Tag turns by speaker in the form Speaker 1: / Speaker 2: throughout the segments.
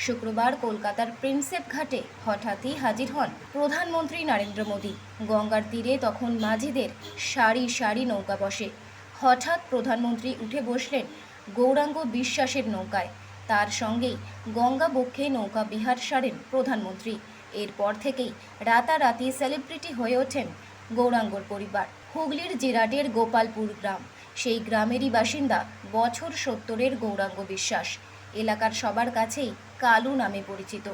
Speaker 1: শুক্রবার কলকাতার প্রিন্সেপ ঘাটে হঠাৎই হাজির হন প্রধানমন্ত্রী নরেন্দ্র মোদী। গঙ্গার তীরে তখন মাঝিদের সারি সারি নৌকা বসে। হঠাৎ প্রধানমন্ত্রী উঠে বসলেন গৌরাঙ্গ বিশ্বাসের নৌকায়। তার সঙ্গেই গঙ্গা বক্ষে নৌকা বিহার সারেন প্রধানমন্ত্রী। এরপর থেকেই রাতারাতি সেলিব্রিটি হয়ে ওঠেন গৌরাঙ্গর পরিবার। হুগলির জিরাটের গোপালপুর গ্রাম, সেই গ্রামেরই বাসিন্দা বছর ৭০-এর গৌরাঙ্গ বিশ্বাস। এলাকার সবার কাছেই কালু নামে পরিচিত।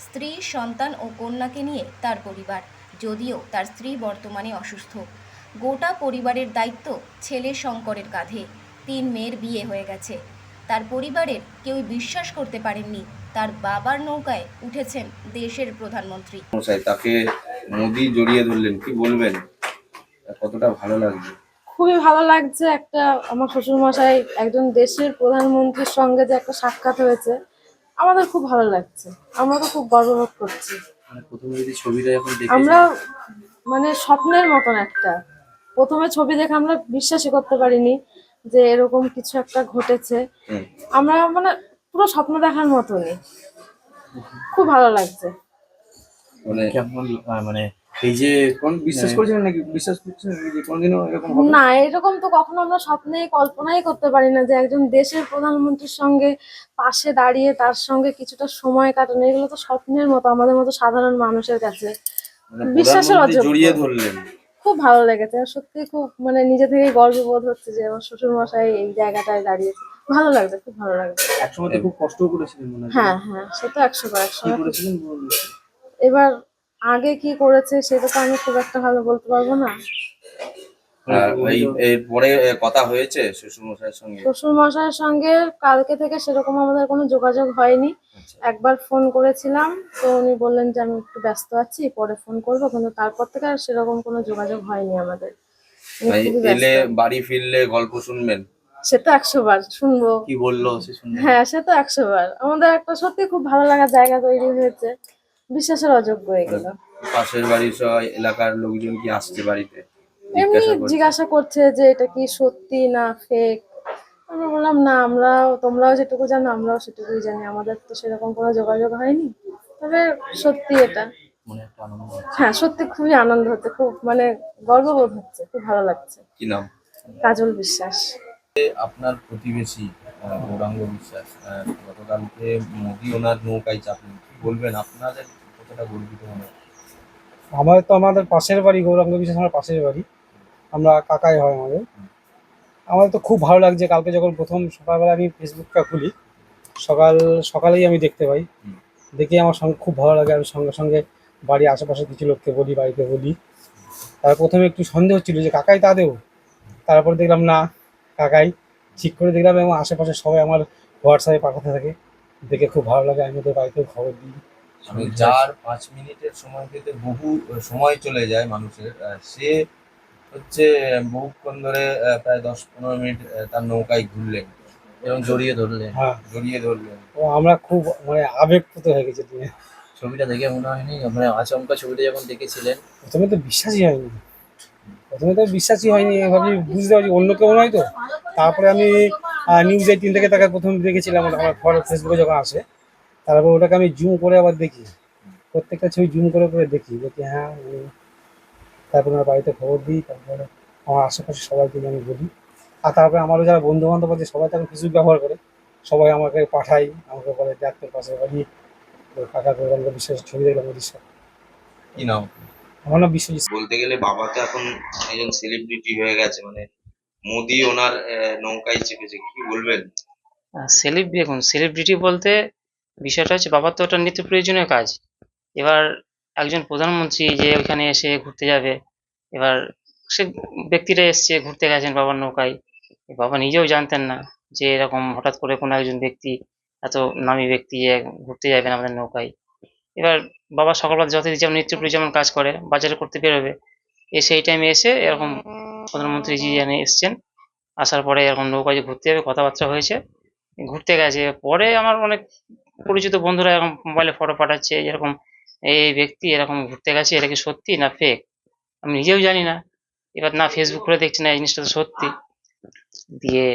Speaker 1: স্ত্রী, সন্তান ও কন্যাকে নিয়ে তার পরিবার, যদিও তার স্ত্রী বর্তমানে অসুস্থ। গোটা পরিবারের দায়িত্ব ছেলে শঙ্করের কাঁধে। ৩ মেয়ের বিয়ে হয়ে গেছে। তার পরিবারের কেউ বিশ্বাস করতে পারেননি তার বাবার নৌকায় উঠেছেন দেশের প্রধানমন্ত্রী।
Speaker 2: তাকে মোদি জড়িয়ে ধরলেন, কি বলবেন? কতটা ভালো লাগছে?
Speaker 3: খুবই ভালো লাগছে। আমার শ্বশুর মশাই একজন দেশের প্রধানমন্ত্রীর সঙ্গে যে একটা সাক্ষাৎ হয়েছে, আমাদের খুব ভালো লাগছে। আমরা তো খুব গর্ববোধ করছি।
Speaker 2: প্রথমে যদি ছবিটা যখন দেখেছি,
Speaker 3: আমরা স্বপ্নের মতন প্রথমে ছবি দেখে আমরা বিশ্বাসই করতে পারিনি যে এরকম কিছু একটা ঘটেছে। আমরা পুরো স্বপ্ন দেখার মতনই। খুব ভালো লাগছে।
Speaker 2: কেমন এই যে কোন বিশ্বাস করছেন নাকি বিশ্বাস করছেন যে কোনদিনও এরকম হবে
Speaker 3: না, এরকম তো কখনো আমরা স্বপ্নে কল্পনাই করতে পারি না যে একজন দেশের প্রধানমন্ত্রীর সঙ্গে পাশে দাঁড়িয়ে তার সঙ্গে কিছুটা সময় কাটানো, এগুলো তো স্বপ্নের মতো আমাদের মতো সাধারণ মানুষের কাছে। বিশ্বাসের অযোগ্য।
Speaker 2: জড়িয়ে ধরলেন,
Speaker 3: খুব ভালো লেগেছে। সত্যি খুব নিজে থেকে গর্ববোধ হচ্ছে যে আমার শ্বশুর মশাই এই জায়গাটায় দাঁড়িয়েছে। ভালো লাগছে, খুব ভালো লাগছে।
Speaker 2: একসময় তো খুব কষ্টও করেছিলেন মনে হয়।
Speaker 3: হ্যাঁ হ্যাঁ, সে তো ১০০ বার।
Speaker 2: কি করেছিলেন?
Speaker 3: এবার আগে কি করেছে সেটা তো আমি খুব একটা ভালো বলতে পারবো না।
Speaker 2: এরপরে কথা হয়েছে শ্বশুরমশাইয়ের সঙ্গে?
Speaker 3: শ্বশুরমশাইয়ের সঙ্গে কালকে থেকে সেরকম আমাদের কোনো যোগাযোগ হয়নি। একবার ফোন করেছিলাম, তো উনি বললেন যে আমি একটু ব্যস্ত আছি, পরে ফোন করবো, কিন্তু তারপর থেকে আর সেরকম কোনো যোগাযোগ হয়নি আমাদের।
Speaker 2: এলে বাড়ি ফিরলে গল্প শুনবেন?
Speaker 3: সে তো ১০০ বার শুনবো।
Speaker 2: কি বললো সে শুনবেন?
Speaker 3: হ্যাঁ, সে তো ১০০ বার। আমাদের একটা সত্যি খুব ভালো লাগার জায়গা তৈরি হয়েছে। বিশ্বাসের অযোগ্য এগুলো।
Speaker 2: পাশের বাড়ির সবাই, এলাকার লোকজন কি আসছে বাড়িতে?
Speaker 3: এমনি জিজ্ঞাসা করছে যে এটা কি সত্যি না ফেক। আমরা বললাম না, তোমরাও যেটুকু জানো আমরাও সেটুকুই জানি, আমাদের তো সেরকম কোনো যোগাযোগ হয়নি। তবে সত্যি এটা, হ্যাঁ সত্যি খুবই আনন্দ হচ্ছে, খুব গর্ববোধ হচ্ছে, খুব ভালো লাগছে।
Speaker 2: কি নাম?
Speaker 3: কাজল বিশ্বাস।
Speaker 2: আপনার প্রতিবেশী গৌরাঙ্গ বিশ্বাস গতকালকে মোদি ওনার নৌকায় চাপলেন, কি বলবেন? আপনাদের কতটা গর্বিত মনে হয়?
Speaker 4: আমাদের পাশের বাড়ি, গৌরাঙ্গ বিশ্বাস আমার পাশের বাড়ি, আমরা কাকাই হয় আমাদের। আমাদের তো খুব ভালো লাগছে। কালকে যখন প্রথম সকালবেলা আমি ফেসবুকটা খুলি, সকালেই আমি দেখতে পাই, দেখে আমার সঙ্গে খুব ভালো লাগে। আমি সঙ্গে সঙ্গে বাড়ির আশেপাশে কিছু লোককে বলি, বাড়িতে বলি। তার প্রথমে একটু সন্দেহ ছিল যে কাকাই তা দেব, তারপর দেখলাম না কাকাই, ঠিক করে দেখলাম, এবং আশেপাশে সবাই আমার হোয়াটসঅ্যাপে পাঠাতে থাকে, দেখে খুব ভালো লাগে। আমি ওদের বাড়িতেও খবর দিই।
Speaker 2: যার 5 মিনিটের সময় পেতে বহু সময় চলে যায় মানুষের, সে হচ্ছে বহুক্ষণ ধরে প্রায় 10-15 মিনিট তার নৌকায় ঘুরলেন এবং জড়িয়ে ধরলেন।
Speaker 4: হ্যাঁ,
Speaker 2: জড়িয়ে ধরলেন।
Speaker 4: ও আমরা খুব আবেগপ্রত হয়ে গেছি।
Speaker 2: ছবিটা দেখে মনে হয়নি আচমকা ছবিটা যখন দেখেছিলেন?
Speaker 4: প্রথমে তো বিশ্বাসই হয়নি, এভাবে বুঝতে পারছি অন্য কেউ নয় তো। তারপরে আমি নিউজ 18 থেকে তাকে প্রথম দেখেছিলাম, আমার ফেসবুকে যখন আসে, তারপর ওটাকে আমি জুম করে আবার দেখি, প্রত্যেকটা ছবি জুম করে করে দেখি হ্যাঁ। তারপরে আমার বাড়িতে খবর দিই, তারপরে আমার আশেপাশে সবাইকে আমি বলি। আর তারপরে আমারও যারা বন্ধু বান্ধব আছে সবাই তখন ফেসবুক ব্যবহার করে, সবাই আমাকে পাঠাই, আমাকে বলে দেখ তোর পাশের বাড়ি কাকা গৌরাঙ্গ বিশ্বাস ছবি দেখলাম ওদের সাথে।
Speaker 2: কি নাম?
Speaker 4: আমার নাম বিশ্বজিৎ।
Speaker 2: বলতে গেলে বাবা তো এখন একজন সেলিব্রিটি হয়ে গেছে, মোদি ওনার নৌকায় চেপেছে, কি বলবেন?
Speaker 5: সেলিব্রিটি বলতে বিষয়টা হচ্ছে, বাবার তো ওটা নিত্য প্রয়োজনীয় কাজ। এবার একজন প্রধানমন্ত্রী যে ওইখানে এসে ঘুরতে যাবে, এবার সে ব্যক্তিটা এসছে, ঘুরতে গেছেন বাবার নৌকায়। বাবা নিজেও জানতেন না যে এরকম হঠাৎ করে কোনো একজন ব্যক্তি, এত নামী ব্যক্তি ঘুরতে যাবেন আমাদের নৌকায়। এবার বাবা সকালবেলা যথারীতি যেমন নিত্য প্রয়োজন যেমন কাজ করে, বাজারে করতে বেরোবে, সেই টাইমে এসে এরকম প্রধানমন্ত্রীজি এখানে এসছেন। আসার পরে এরকম নৌকায় যে ঘুরতে যাবে কথাবার্তা হয়েছে, ঘুরতে গেছে। পরে আমার অনেক পরিচিত বন্ধুরা এরকম মোবাইলে ফটো পাঠাচ্ছে, এরকম এই ব্যক্তি এরকম ঘুরতে গেছে, এটা কি সত্যি না ফেক আমি নিজেও জানি না। এবার না ফেসবুক করে দেখছি না এই জিনিসটা তো সত্যি। দিয়ে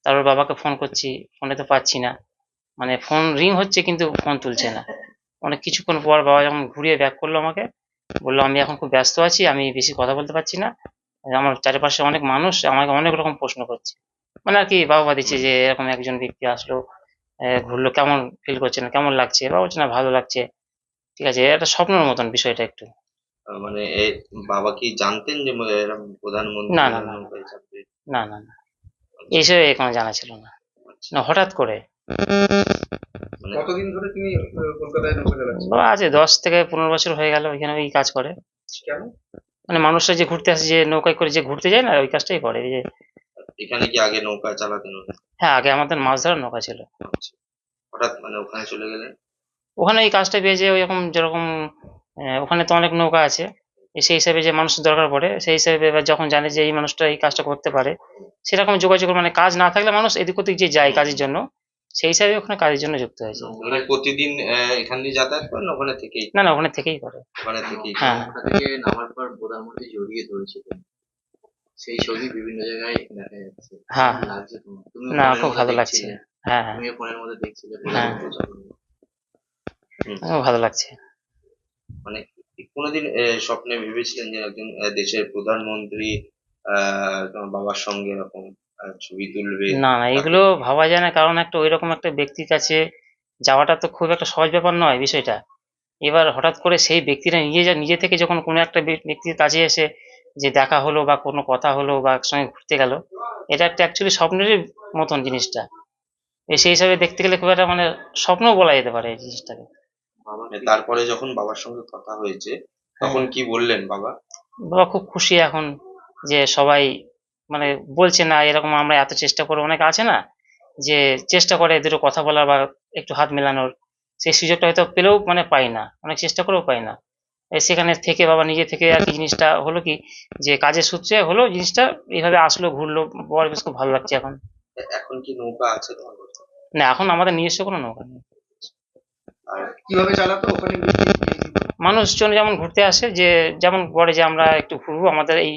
Speaker 5: তারপর বাবাকে ফোন করছি, ফোনে তো পাচ্ছি না। মানে ফোন রিং হচ্ছে কিন্তু ফোন তুলছে না। অনেক কিছুক্ষণ পর বাবা যখন ঘুরিয়ে ব্যাক করলো আমাকে, বললো আমি এখন খুব ব্যস্ত আছি, আমি বেশি কথা বলতে পারছি না, আমার চারিপাশে অনেক মানুষ আমাকে অনেক রকম প্রশ্ন করছে, মানে আর কি বাবা দিচ্ছে যে এরকম একজন ব্যক্তি আসলো, ঘুরলো, কেমন ফিল করছেন, কেমন লাগছে, বাবা বলছে না ভালো লাগছে। ঠিক আছে, এটা স্বপ্নের মতন বিষয়টা একটু।
Speaker 2: মানে বাবা কি জানতেন যে এরকম প্রধানমন্ত্রী
Speaker 5: না না না
Speaker 2: নৌকায় চাপবে?
Speaker 5: না না না, এইসব কোনো জানা ছিল না। না, হঠাৎ করে।
Speaker 2: মানে
Speaker 6: কতদিন ধরে তিনি কলকাতায় নৌকা চালাচ্ছেন?
Speaker 5: বাবা আছে 10 থেকে 15 বছর হয়ে গেল ওইখানে ওই কাজ করে।
Speaker 6: কেন?
Speaker 5: মানে মানুষরা যে ঘুরতে আসে, যে নৌকায় করে যে ঘুরতে যায় না, ওই কাজটাই করে। এই যে
Speaker 2: এখানে কি আগে নৌকা চালাতেন উনি?
Speaker 5: হ্যাঁ, আগে আমাদের মাছ ধরার নৌকা ছিল।
Speaker 2: আচ্ছা। হঠাৎ মানে ওখানে চলে গেলেন?
Speaker 5: ওখানে এই কাজটা পেয়েছে, ওইরকম যেরকম ওখানে তো অনেক নৌকা আছে, সেই হিসাবে যে মানুষের দরকার পড়ে, সেই হিসাবে এবার যখন জানে যে এই মানুষটা এই কাজটা করতে পারে, সেরকম যোগাযোগ, মানে কাজ না থাকলে মানুষ এদিক ওদিক যে যায় কাজের জন্য, সেই হিসাবে ওখানে কাজের জন্য যুক্ত হয়েছে।
Speaker 2: মানে প্রতিদিন এখান দিয়ে যাতায়াত করেন ওখানে থেকেই?
Speaker 5: না না, ওখানে থেকেই করে।
Speaker 2: ওখানে থেকেই।
Speaker 5: হ্যাঁ
Speaker 7: নৌকা থেকে নামার পর প্রধানমন্ত্রী জড়িয়ে ধরেছিলেন, সেই ছবি বিভিন্ন জায়গায় দেখা যাচ্ছে।
Speaker 5: হ্যাঁ
Speaker 7: কেমন লাগছে তোমার? তুমি
Speaker 5: না,
Speaker 7: ফোনের
Speaker 5: খুব
Speaker 7: মধ্যে
Speaker 5: ভালো লাগছে।
Speaker 7: দেখছিলে,
Speaker 5: হ্যাঁ হ্যাঁ,
Speaker 7: তুমিও ফোনের মধ্যে দেখছিলে
Speaker 5: হ্যাঁ।
Speaker 7: প্রধানমন্ত্রী যখন।
Speaker 5: খুব ভালো লাগছে।
Speaker 2: মানে কোনোদিন স্বপ্নে ভেবেছিলেন যে একজন দেশের প্রধানমন্ত্রী তোমার বাবার সঙ্গে এরকম ছবি তুলবে?
Speaker 5: না না, এগুলো ভাবা যায় না, কারণ একটা ওইরকম একটা ব্যক্তির কাছে যাওয়াটা তো খুব একটা সহজ ব্যাপার নয় বিষয়টা। এবার হঠাৎ করে সেই ব্যক্তিটা নিজে থেকে যখন কোনো একটা ব্যক্তির কাছে এসে যে দেখা হলো বা কোনো কথা হলো বা একসঙ্গে ঘুরতে গেল, এটা একটা অ্যাকচুয়ালি স্বপ্নেরই মতন জিনিসটা। সেই হিসাবে দেখতে গেলে খুব একটা মানে স্বপ্ন বলা যেতে পারে এই জিনিসটাকে।
Speaker 2: তারপরে যখন বাবার সঙ্গে কথা হয়েছে তখন কি বললেন বাবা?
Speaker 5: বাবা খুব খুশি এখন, যে সবাই মানে বলছে না এরকম আমরা এত চেষ্টা করে, অনেক আছে না যে চেষ্টা করে দুটো কথা বলার বা একটু হাত মেলানোর, সেই সুযোগটা হয়তো পেলেও মানে পাই না, অনেক চেষ্টা করেও পাই না। সেখানে থেকে বাবা নিজে থেকে আর কি জিনিসটা হলো কি, যে কাজের সূত্রে হলো জিনিসটা, এইভাবে আসলো ঘুরলো, বর বেশ খুব ভালো লাগছে এখন।
Speaker 2: এখন কি নৌকা আছে তোমার কাছে?
Speaker 5: না, এখন আমাদের নিজস্ব কোনো নৌকা নেই।
Speaker 2: আর
Speaker 6: কিভাবে চালাতো ওখানে গিয়ে
Speaker 5: মানুষজন যেমন ঘুরতে আসে, যে যেমন বলে যে আমরা একটু ঘুরবো, আমাদের এই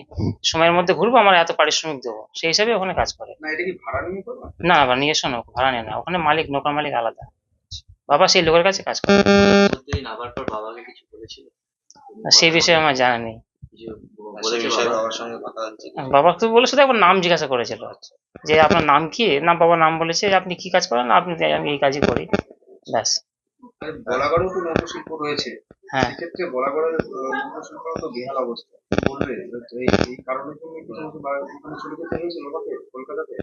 Speaker 5: সময়ের মধ্যে ঘুরবো, আমরা এত পারিশ্রমিক দেবো, সেই হিসাবে ওখানে কাজ করে।
Speaker 6: না, এটা কি ভাড়া নিয়ে করবে?
Speaker 5: না আবার নিজস্ব নৌকা ভাড়া নেয় না, ওখানে মালিক, নৌকার মালিক আলাদা। বাবা সেই লোকের কাছে কাজ করে।
Speaker 7: প্রধানমন্ত্রী নামার পর বাবাকে কিছু বলেছিল?
Speaker 5: আর সেই বিষয়ে আমার জানা নেই।
Speaker 7: কিছু
Speaker 2: সে
Speaker 7: বলেছে
Speaker 2: বিষয়ে
Speaker 7: বাবা?
Speaker 2: বাবার সঙ্গে কথা হচ্ছে কি?
Speaker 5: বাবা তো বলে শুধু একবার নাম জিজ্ঞাসা করেছিল, যে আপনার নাম কি, না বাবা নাম বলেছে, আপনি কি কাজ করেন, আপনি আমি এই কাজই করি, ব্যাস।
Speaker 6: আর বলাগড়েও তো নৌকা শিল্প রয়েছে,
Speaker 5: হ্যাঁ,
Speaker 6: সেক্ষেত্রে বলাগড়ের নৌকা শিল্প তো বেহাল অবস্থা। কি বলবে এই কারণের জন্য কিছু কিছু ওখানে চলে যেতে হয়েছিল ওকে কলকাতাতে?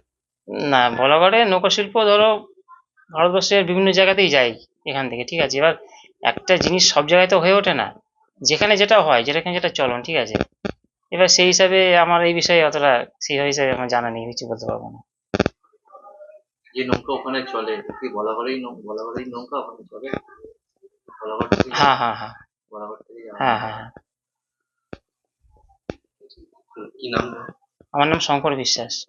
Speaker 5: না বলাগড়ে নৌকা শিল্প ধরো ভারতবর্ষের বিভিন্ন জায়গাতেই যায় এখান থেকে, ঠিক আছে। এবার একটা জিনিস সব জায়গায় তো হয়ে ওঠে না, যেখানে যেটা হয়, যেখানে যেটা চলন, ঠিক আছে। এবার সেই হিসাবে আমার এই বিষয়ে অতটা সেই হিসাবে আমার জানা নেই, কিছু বলতে পারবো না।
Speaker 7: যে নৌকা ওখানে চলে, কি বলাগড়েই নৌকা ওখানে চলে? বলাগড় থেকে
Speaker 5: হ্যাঁ হ্যাঁ হ্যাঁ
Speaker 7: বলাগড় থেকে যাওয়া
Speaker 5: হ্যাঁ হ্যাঁ হ্যাঁ।
Speaker 2: কি নাম?
Speaker 5: আমার নাম শঙ্কর বিশ্বাস।